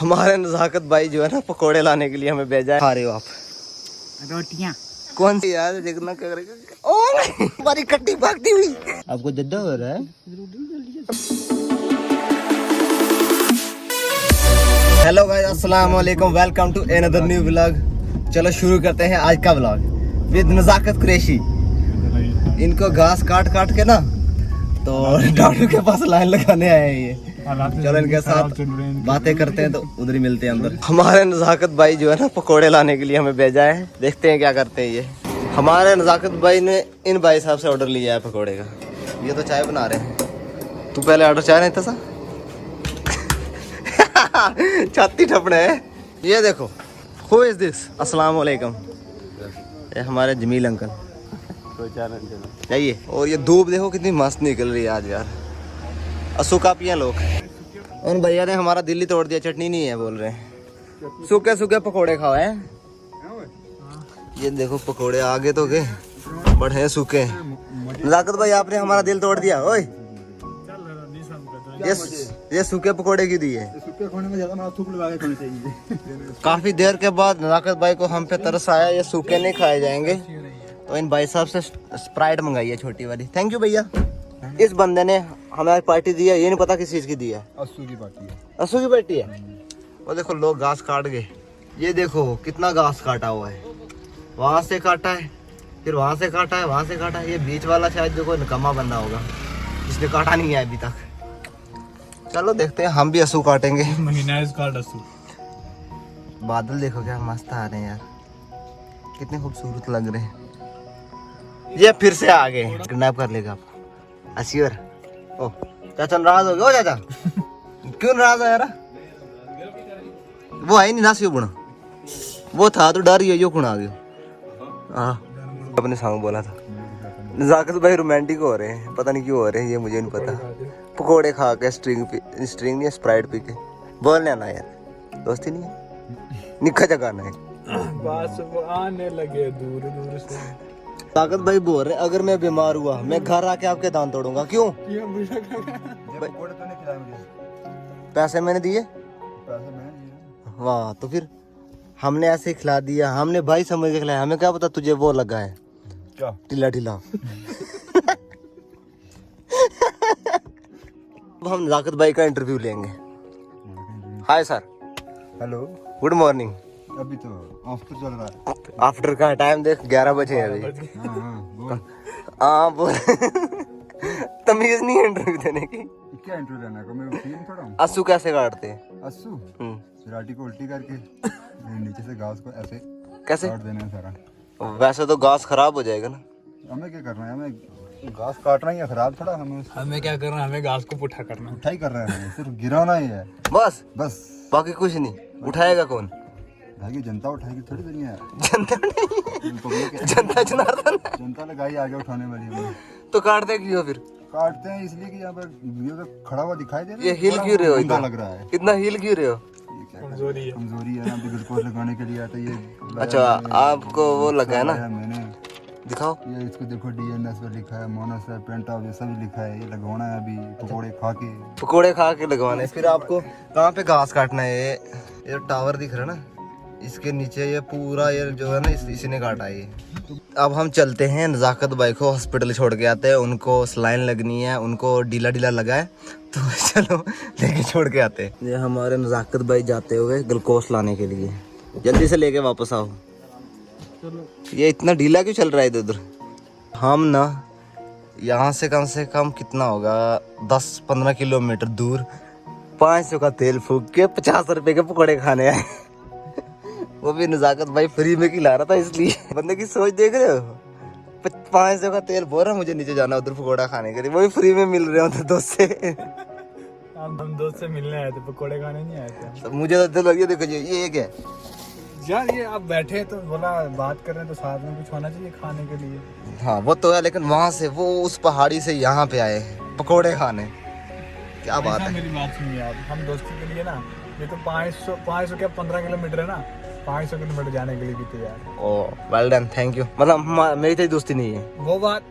हमारे नजाकत भाई जो है ना पकोड़े लाने के लिए हमें भेजा है। खा रहे हो आप रोटियां? कौन सी यार देखना क्या करेगा। ओ नहीं, हमारी कट्टी भागती हुई। आपको दद्दा हो रहा है। हेलो गाइस, अस्सलाम वालेकुम, welcome to another new vlog. चलो शुरू करते हैं आज का व्लॉग विद नजाकत कुरैशी। इनको घास काट काट के ना तो डाडू के पास लाइन लगाने आए हैं ये। चलो इनके साथ बातें करते हैं तो उधर ही मिलते हैं अंदर। हमारे नजाकत भाई जो है ना पकोड़े लाने के लिए हमें भेजा है, देखते हैं क्या करते हैं ये। हमारे नजाकत भाई ने इन भाई साहब से ऑर्डर लिया है पकोड़े का। ये तो चाय बना रहे हैं। तू पहले ऑर्डर चाय नहीं था सा छाती ठपने है। ये देखो, हु इज दिस? अस्सलाम वालेकुम। ये हमारे जमील अंकल चाहिए। और ये धूप देखो कितनी मस्त निकल रही है आज यार। असू का पिया लोग। उन भैया ने हमारा दिल्ली तोड़ दिया, चटनी नहीं है बोल रहे हैं। सूखे सूखे पकोड़े खाओ हैं। ये देखो पकोड़े आगे तो गए बट हैं सूखे। नजाकत भाई आपने हमारा दिल तोड़ दिया। ओए ये सूखे पकोड़े क्यों दिए? सूखे खाने में ज्यादा थूक लगा के खाने चाहिए। काफी देर के बाद नजाकत भाई को हम पे तरस आया। ये सूखे नहीं खाए जाएंगे तो इन भाई साहब से स्प्राइट मंगाई है छोटी वाली। थैंक यू भैया। इस बंदे ने हमें पार्टी दी है, ये नहीं पता किस चीज की दी है। अस्सू की पार्टी है। अस्सू की पार्टी है। वो देखो लोग घास काट गए। ये देखो कितना घास काटा हुआ है। वहां से काटा है, फिर वहां से काटा है, वहां से काटा है। ये बीच वाला शायद जो कोई निकम्मा बंदा होगा जिसने काटा नहीं है अभी तक। चलो देखते हैं, हम भी अस्सू काटेंगे। बादल देखो क्या मस्त आ रहे हैं यार, कितने खूबसूरत लग रहे हैं। ये फिर से आ गए, किडनैप कर लेगा आपको। अश्योर। ओ चाचा नाराज हो गया। ओ चाचा क्यों नाराज है यार? वो है नहीं नासियो बुना, वो था तो डर ही क्यों आ गया। हाँ अपने सांग बोला था। नजाकत भाई रोमांटिक हो रहे हैं, पता नहीं क्यों हो रहे हैं, ये मुझे नहीं पता। पकोड़े खा के स्ट्रिंग नहीं स्प्राइट पी के। बोलने ना यार, दोस्ती नहीं है, निक्का जगाना है। बस वो आने लगे दूर दूर से। ताकत भाई बोल रहे अगर मैं बीमार हुआ मैं घर आके आपके दांत तोड़ूंगा। क्यों? पकोड़े तो नहीं खिलाए मुझे। पैसे मैंने दिए। पैसे मैंने दिए। वाह, तो फिर हमने ऐसे ही खिला दिया। हमने भाई समझ के खिलाया, हमें क्या पता तुझे वो लगा है क्या ढीला ढीला। अब हम नजाकत भाई का इंटरव्यू लेंगे। Hi sir. Hello, good morning. अभी तो आफ्टर चल रहा है। आफ्टर का टाइम देख 11 बजे है अभी। बोल। हाँ बोल। तमीज नहीं है इंटरव्यू देने की। क्या इंटरव्यू लेना है? मैं वकील थोड़ा हूँ। अस्सू कैसे काटते हैं? अस्सू राटी को उल्टी करके नीचे से घास को ऐसे कैसे काट देना है सारा। वैसे तो घास खराब हो जाएगा ना। हमें क्या करना है? हमें घास काटना ही है खराब थोड़ा। हमें क्या करना है? हमें घास को पुट्ठा करना है। उठाई कर रहे हैं, सिर्फ गिराना ही है बस बस। बाकी कुछ नहीं। उठाएगा कौन? भाई जनता उठाएगी थोड़ी दुनिया है। जनता नहीं, जनता जनार्दन। जनता लगाई आगे उठाने वाली है। तो काटते क्यों फिर? काटते हैं इसलिए कि यहाँ पर ये तो खड़ा हुआ दिखाई दे रहा है। ये हिल क्यों रहे हो? इतना लग रहा है। इतना हिल क्यों रहे हो? ये क्या कमजोरी है ना। अभी ग्लूकोज लगाने के लिए आता ये। अच्छा आपको वो लगा है ना? मैंने दिखाओ। ये इसको देखो, डीएनएस पे लिखा है, मोनस है, पेंटा ये सब लिखा है। ये लगवाना है अभी पकोड़े खा के। पकोड़े खा के लगवाने। फिर आपको कहाँ पे घास काटना है? ये टावर दिख रहा है ना, इसके नीचे ये पूरा ये जो है ना इसी ने काटा है ये। अब हम चलते हैं, नजाकत भाई को हॉस्पिटल छोड़ के आते हैं। उनको सलाइन लगनी है, उनको ढीला ढीला लगा है तो चलो लेके छोड़ के आते हैं। ये हमारे नजाकत भाई जाते हुए ग्लूकोज लाने के लिए। जल्दी से लेके वापस आओ। ये इतना ढीला क्यों चल रहा है इधर उधर? हम ना यहाँ से कम कितना होगा 10-15 किलोमीटर दूर 500 का तेल फूक के 50 रुपए के पकौड़े खाने आए। वो भी नजाकत भाई फ्री में खिला रहा था, इसलिए बंदे की सोच देख रहे हो। 500 का तेल बोल रहा मुझे नीचे जाना उधर पकौड़ा खाने के लिए, वो भी फ्री में मिल रहे होते दोस्त से। हम दोस्त से मिलने आए थे, पकोड़े खाने नहीं आए थे। तो मुझे तो दिल लगी। देखो ये क्या यार, ये आप बैठे तो बोला बात कर रहे हैं तो साथ में कुछ होना चाहिए खाने के लिए। हाँ वो तो है, लेकिन वहां से वो उस पहाड़ी से यहाँ पे आए पकोड़े खाने। क्या बात है। मेरी बात सुनिए आप, हम दोस्ती के लिए ना, ये तो 500 क्या 15 किलोमीटर है ना, 500 किलोमीटर जाने के लिए भी तैयार। ओ वेल डन, थैंक यू। मतलब मेरी तो दोस्ती नहीं है वो बात।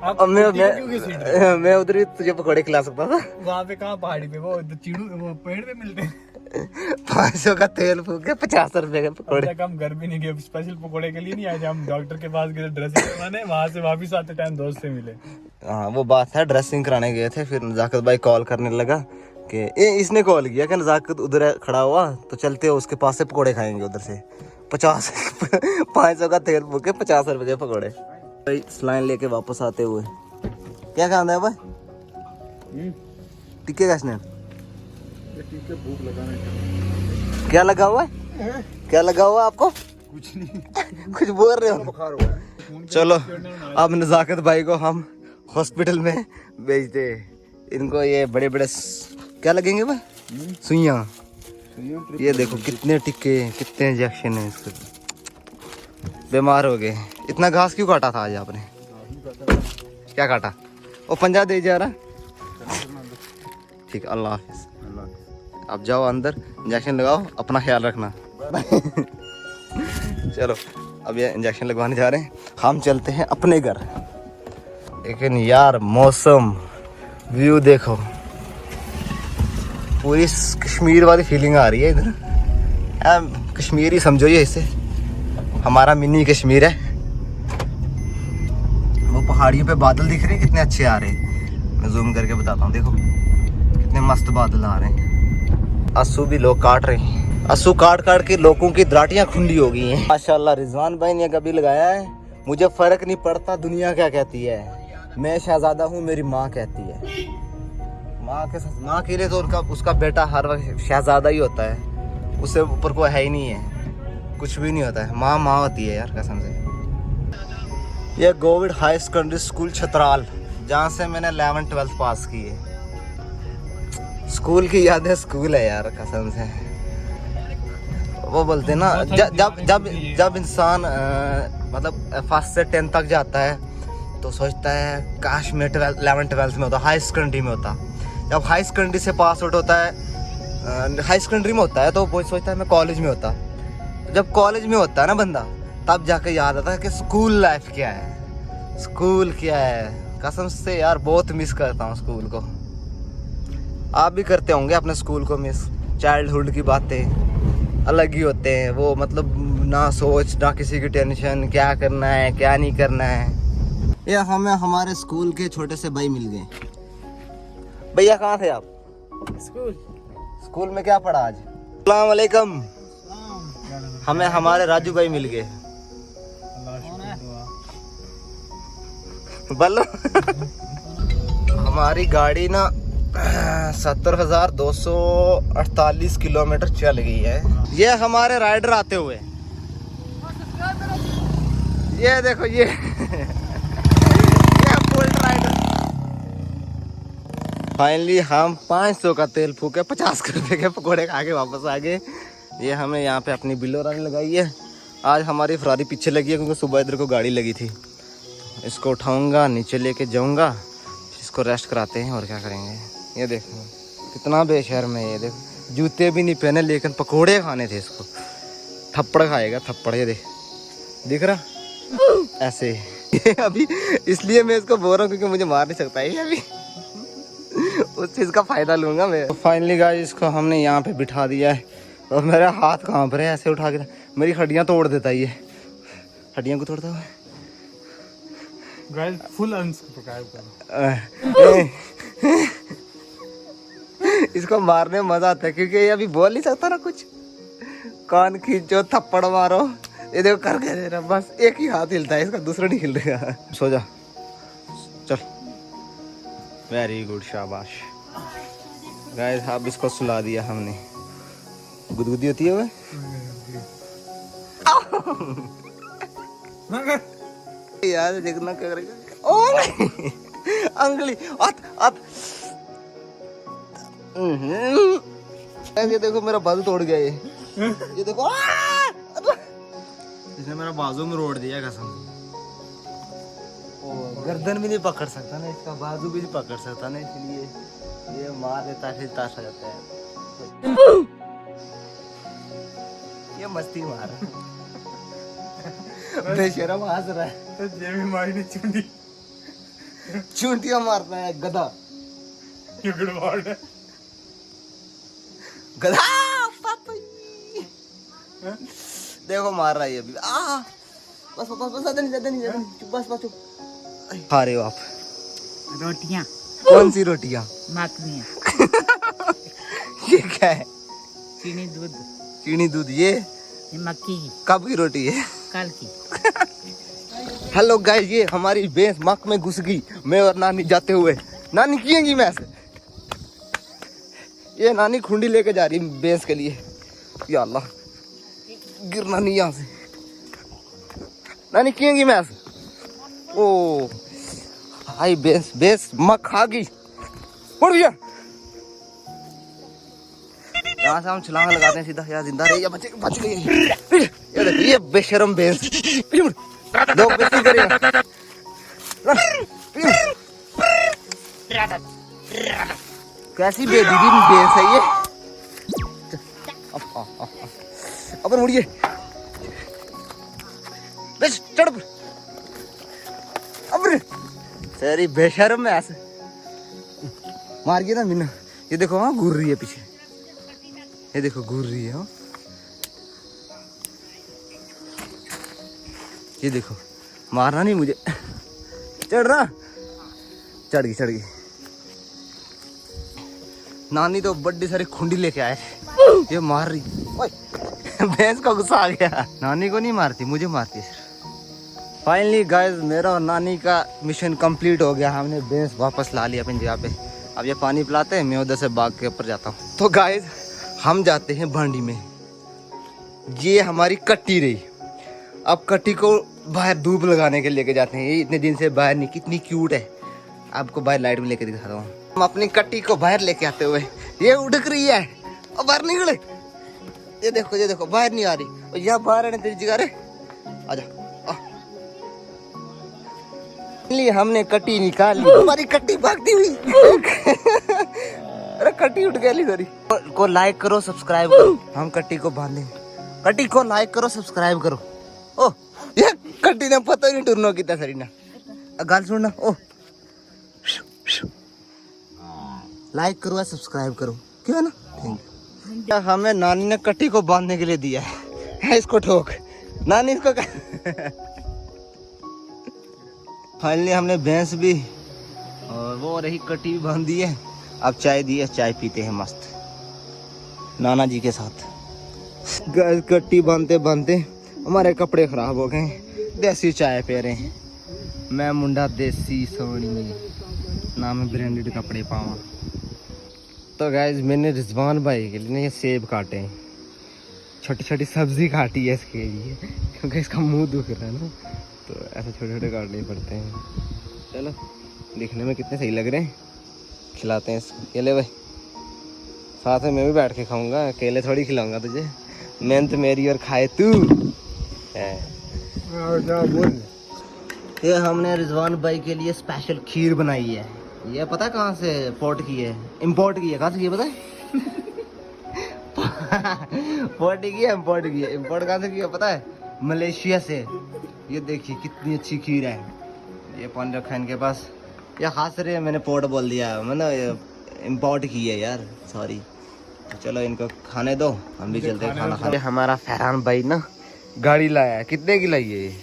अब मैं उधर ही तुझे पकौड़े खिला सकता था। वहाँ पे कहाँ पहाड़ी पे? वो चीड़ू वो पेड़ पे मिलते हैं। 500 का तेल फूक के 50 रुपए के पकौड़े। तक हम घर भी नहीं गए, स्पेशल पकोड़े के लिए नहीं आए थे, हम डॉक्टर के पास गए ड्रेसिंग करवाने, वहां से वापस आते टाइम दोस्त से मिले। हाँ वो बात है, ड्रेसिंग कराने गए थे, फिर नजाकत भाई कॉल करने लगा कि इसने कॉल किया कि नजाकत उधर खड़ा हुआ तो चलते हो उसके पास से पकोड़े खाएंगे उधर से। 500 का तेल फूक के 50 रुपए के पकोड़े। भाई सलाइन लेके वापस आते हुए क्या खाना है भाई? टिक्के का स्नैन भूख लगाने क्या लगा हुआ है? क्या लगा हुआ आपको? कुछ नहीं, कुछ बोल रहे हो? बुखार हुआ है। चलो अब नजाकत भाई को हम हॉस्पिटल में भेजते हैं। इनको ये बड़े बड़े क्या लगेंगे भाई? सुइयां। ये देखो कितने टिक्के, कितने इंजेक्शन है इसके। बीमार हो गए। इतना घास क्यों काटा था आज आपने? क्या काटा? वो पंजा दे जा रहा। ठीक, अल्लाह हाफिज। अब जाओ अंदर, इंजेक्शन लगाओ, अपना ख्याल रखना। चलो अब ये इंजेक्शन लगवाने जा रहे हैं, हम चलते हैं अपने घर। लेकिन यार मौसम, व्यू देखो, पूरी कश्मीर वाली फीलिंग आ रही है इधर। कश्मीर ही समझो ये, इसे हमारा मिनी कश्मीर है। वो पहाड़ियों पे बादल दिख रहे हैं कितने अच्छे आ रहे हैं। मैं जूम करके बताता हूँ, देखो कितने मस्त बादल आ रहे हैं। अस्सू भी लोग काट रहे हैं, अस्सू काट काट के लोगों की दराटियां खुंडी हो गई हैं। माशाल्लाह रिजवान भाई ने कभी लगाया है, मुझे फर्क नहीं पड़ता दुनिया क्या कहती है, मैं शहजादा हूँ मेरी माँ कहती है। माँ के लिए तो उसका बेटा हर वक्त शहजादा ही होता है, उससे ऊपर कोई है ही नहीं है, कुछ भी नहीं होता है। माँ माँ होती है यार कसम से। यह गोविड हाई सेकेंडरी स्कूल छतराल, जहाँ से मैंने 11th-12th पास की है। स्कूल की यादें स्कूल है यार कसम से। वो बोलते हैं ना, जब इंसान मतलब 1st से 10th तक जाता है तो सोचता है काश मैं 11th-12th में होता, हाई सेकेंडरी में होता। जब हाई सेकेंडरी से पास आउट होता है, हाई सेकेंडरी में होता है तो वो सोचता है मैं कॉलेज में होता। जब कॉलेज में होता है ना बंदा, तब जाके याद आता है कि स्कूल लाइफ क्या है, स्कूल क्या है। कसम से यार बहुत मिस करता हूँ स्कूल को। आप भी करते होंगे अपने स्कूल को मिस। चाइल्डहुड की बातें अलग ही होते हैं, वो मतलब ना सोच ना किसी की टेंशन, क्या करना है क्या नहीं करना है। ये हमें हमारे स्कूल के छोटे से भाई मिल गए। भैया कहाँ थे आप? स्कूल में क्या पढ़ा आज? अस्सलाम वालेकुम। हमें हमारे राजू भाई मिल गए। बोलो। हमारी गाड़ी ना 70,248 किलोमीटर चल गई है। ये हमारे राइडर आते हुए, ये देखो ये बोल्ट राइडर। फाइनली हम 500 का तेल फूके 50 रुपए के पकोड़े खा के वापस आ गए। ये हमें यहाँ पे अपनी बिलोरानी लगाई है। आज हमारी फरारी पीछे लगी है क्योंकि सुबह इधर को गाड़ी लगी थी। इसको उठाऊंगा, नीचे लेके जाऊंगा, इसको रेस्ट कराते हैं और क्या करेंगे। ये देखो कितना बेशर्म है, ये देखो जूते भी नहीं पहने लेकिन पकोड़े खाने थे इसको। थप्पड़ खाएगा थप्पड़, ये दिख रहा ऐसे। ये अभी इसलिए मैं इसको बोल रहा हूँ क्योंकि मुझे मार नहीं सकता है अभी। उस चीज़ का फायदा लूंगा मैं। तो फाइनली गाइस इसको हमने यहाँ पे बिठा दिया है और मेरा हाथ कांप रहे हैं ऐसे उठा के। मेरी हड्डियाँ तोड़ देता है ये, हड्डियाँ को तोड़ता है। गाइस फुल अनसब्सक्राइब इसको मारने में मजा आता है क्योंकि ये अभी बोल नहीं सकता ना कुछ। कान खींचो थप्पड़ मारो, ये देखो कर के दे रहा, बस एक ही हाथ हिलता है इसका, दूसरा नहीं हिल रहा। सो जा, चल। वेरी गुड, शाबाश। गाइस अब इसको सुला दिया हमने। गुदगुदी होती है वो। यार देखना क्या करेगा। ओ नहीं, अंगली अत ये देखो मेरा बाजू तोड़ गया ये देखो इसने मेरा बाजू में रोड़ दिया कसम। गर्दन भी नहीं पकड़ सकता ना इसका, बाजू भी नहीं पकड़ सकता ना, इसलिए ये मार देता है फिर ताश आ जाता है। ये मस्ती मार बेशरम हंस रहा है। जेबी मारी ने चुंडी, चूंटियां मारता है गधा, गड़बड़ है गधा। देखो मार रहा है ये अभी। बस बस बस, ज्यादा नहीं, बस बस चुप। खा रहे हो आप रोटियां? कौन सी रोटियां? मखनियां। ये क्या है? चीनी दूध। चीनी दूध? ये मक्की की। कब की रोटी है? कल की। हेलो गाइस, ये हमारी भैंस मक में घुस गई। मैं और नानी जाते हुए, नानी किएंगी मैं से। ये नानी खुंडी लेके जा रही है भैंस के लिए। या अल्लाह, गिरना नहीं यहाँ से। नानी किएंगी मैं से। ओ हाय, भैंस मक खा गई। उड़ गया। यहाँ से हम छलांग लगाते हैं सीधा, यहाँ जिंदा रही या बच गई। ये देखो, ये बेशरम भैंस लोग बेइज्जती करेगा। कैसी बेदीदी भैंस है ये। अपन मुड़िए, बस चढ़। अब तेरी बेशरम है ऐसे मार गया ना मीना। ये देखो, हाँ घूर रही है पीछे, ये देखो घूर रही है। हाँ ये देखो, मारना नहीं मुझे। चढ़ रहा, चढ़ गई। नानी तो बड़ी सारी खुंडी लेके आए, ये मार रही। भैंस का गुस्सा आ गया। नानी को नहीं मारती, मुझे मारती है। फाइनली गाइस, मेरा और नानी का मिशन कंप्लीट हो गया। हमने भैंस वापस ला लिया अपनी जगह पे। अब ये पानी पिलाते हैं, मैं उधर से बाग के ऊपर जाता हूँ। तो गाइस, हम जाते हैं भांडी में। ये हमारी कट्टी रही। अब कट्टी को बाहर धूप लगाने के लेके जाते हैं। ये इतने दिन से बाहर नहीं, कितनी क्यूट है। आपको बाहर लाइट में लेके दिखाता हूँ। हम अपनी कट्टी को बाहर लेके आते हुए, ये उड़क रही है और बाहर निकले। ये देखो बाहर नहीं आ रही। और यहाँ बाहर आने तेरी जगह रे, आजा। हमने कट्टी निकाल ली, हमारी कट्टी भागती हुई। अरे कट्टी उठ गई सॉरी। को लाइक करो, सब्सक्राइब करो। हम कट्टी को बांधे। कट्टी को लाइक करो, सब्सक्राइब करो। ओ ये कट्टी ने पता ही नहीं टुरनो कितना सरी ना गाल सुनना। ओ लाइक करो और सब्सक्राइब करो, क्यों है ना। Thank you. हमें नानी ने कट्टी को बांधने के लिए दिया है। इसको ठोक नानी, इसको फाइनली हमने भैंस भी और वो रही कट्टी भी बांध दी है। अब चाय दी है, चाय पीते हैं मस्त नाना जी के साथ। कट्टी बांधते बांधते हमारे कपड़े खराब हो गए। देसी चाय पी रहे हैं। मैं मुंडा देसी सोनी ना, मैं ब्रांडेड कपड़े पावा। तो गाइज, मैंने रिजवान भाई के लिए ये सेब काटे हैं। छोटी छोटी सब्जी काटी है इसके लिए, क्योंकि इसका मुंह दुख रहा है ना, तो ऐसे छोटे छोटे काटने पड़ते हैं। चलो, दिखने में कितने सही लग रहे हैं। खिलाते हैं इसको। केले भाई साथ में मैं भी बैठ के खाऊंगा, केले थोड़ी खिलाऊंगा तुझे। मेहनत मेरी और खाए तू। ये हमने रिजवान भाई के लिए स्पेशल खीर बनाई है। ये पता है कहाँ से पोर्ट की है, इम्पोर्ट की है। कहाँ से की है पता है? पोर्ट की है, इम्पोर्ट की है। इम्पोर्ट कहाँ से की है पता है? मलेशिया से। ये देखिए कितनी अच्छी खीर है। ये पानी रखा है इनके पास। ये हंस रहे हैं, मैंने पोर्ट बोल दिया, मैंने इम्पोर्ट की है यार, सॉरी। तो चलो इनको खाने दो, हम भी चलते हैं खाना खाने। हमारा फरहान भाई ना गाड़ी लाया है। कितने की लाई है ये?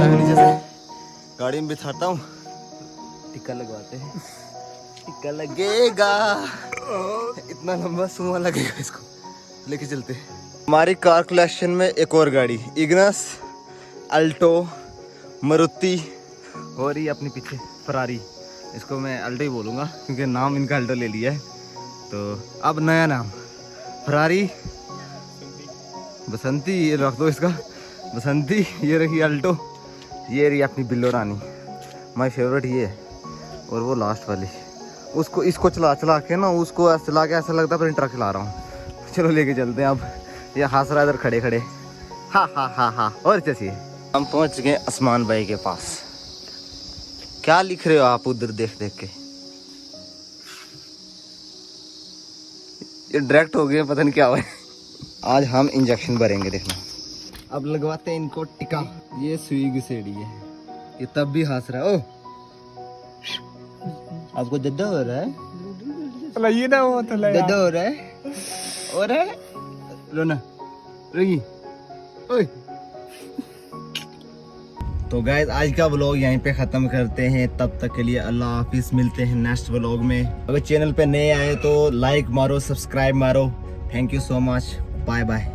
नीचे से गाड़ी में बिठाता हूँ, टिक्का लगवाते हैं। टिक्का लगेगा, इतना लंबा सुमा लगेगा, इसको लेके चलते हैं। हमारी कार कलेक्शन में एक और गाड़ी, इग्नस, अल्टो, मारुति और ये अपने पीछे फरारी। इसको मैं अल्टो ही बोलूँगा क्योंकि नाम इनका अल्टो ले लिया है। तो अब नया नाम फरारी, बसंती, ये रख दो इसका बसंती। ये रही अल्टो, ये रही अपनी बिल्लो रानी, माय फेवरेट ये है। और वो लास्ट वाली, उसको इसको चला चला के ना, उसको चला के ऐसा लगता है पर ट्रक चला रहा हूँ। चलो लेके चलते हैं। अब ये हंस रहा है इधर खड़े खड़े। हाँ। और चलिए हम पहुँच गए आसमान भाई के पास। क्या लिख रहे हो आप उधर देख देख के? ये डायरेक्ट हो गए, पता नहीं क्या हुआ है। आज हम इंजेक्शन भरेंगे, देखना। अब लगवाते हैं इनको टिका। ये सुई घुसेड़ी है, ये तब भी हंस रहा है। ओ आपको दद्दा हो रहा है? तो ये ना वो तो ले दद्दा हो रहा है? हो रहा है? रोना रही ओए। तो गाइस आज का व्लॉग यहीं पे ख़त्म करते हैं। तब तक के लिए अल्लाह हाफिज़। मिलते हैं नेक्स्ट व्लॉग में। अगर चैनल पे नए आए तो लाइक मारो, सब्सक्राइब मारो। Thank you so much. Bye bye.